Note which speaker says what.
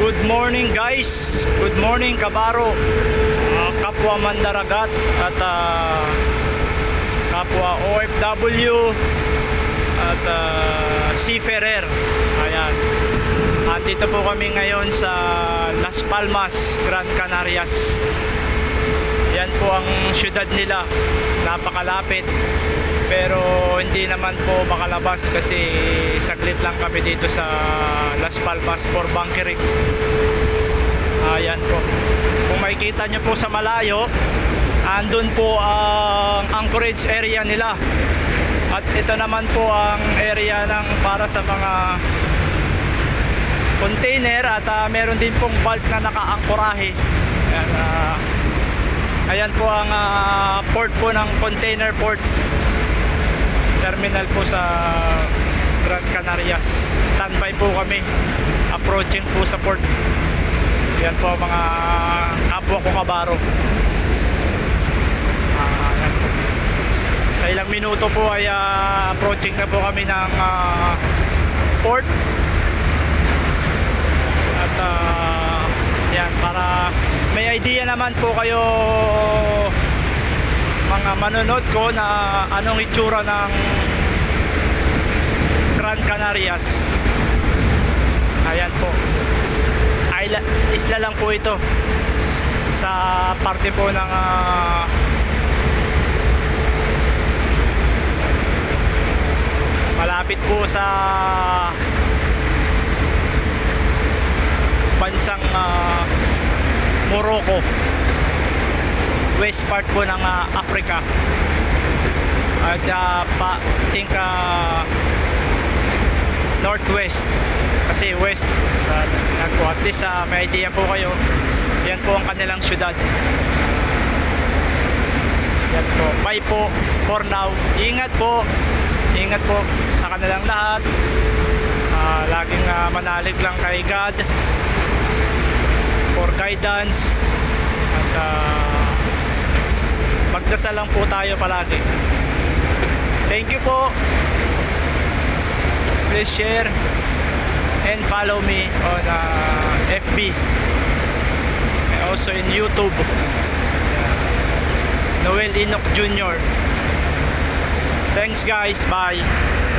Speaker 1: Good morning guys, good morning Kabaro, kapwa Mandaragat at kapwa OFW at seafarer. Ayan, andito po kami ngayon sa Las Palmas, Gran Canarias. Yan po ang syudad nila, napakalapit. Pero hindi naman po makalabas kasi saglit lang kami dito sa Las Palmas for bunkering. Ayan po. Kung makikita nyo po sa malayo, andun po ang anchorage area nila. At ito naman po ang area ng para sa mga container at meron din pong bulk na nakaangkorahe. Ayan, ayan po ang port po ng container port. Terminal po sa Gran Canarias. Standby po kami, approaching po sa port. Yan po mga kapwa ko Kabaro. Yan po. Sa ilang minuto po ay approaching na po kami ng port. At yan, para may idea naman po kayo mga manonood ko na anong itsura ng Gran Canarias. Ayan po, isla lang po ito sa parte po ng malapit po sa bansang Morocco, west part po ng Africa. At northwest kasi west sa po. At least may idea po kayo. Yan po ang kanilang syudad. Yan po, bye po for now. Ingat po sa kanilang lahat. Laging manalig lang kay God for guidance. At magdasal lang po tayo palagi. Thank you po. Please share and follow me on FB and also in YouTube. Noel Enoch Jr. Thanks guys, bye.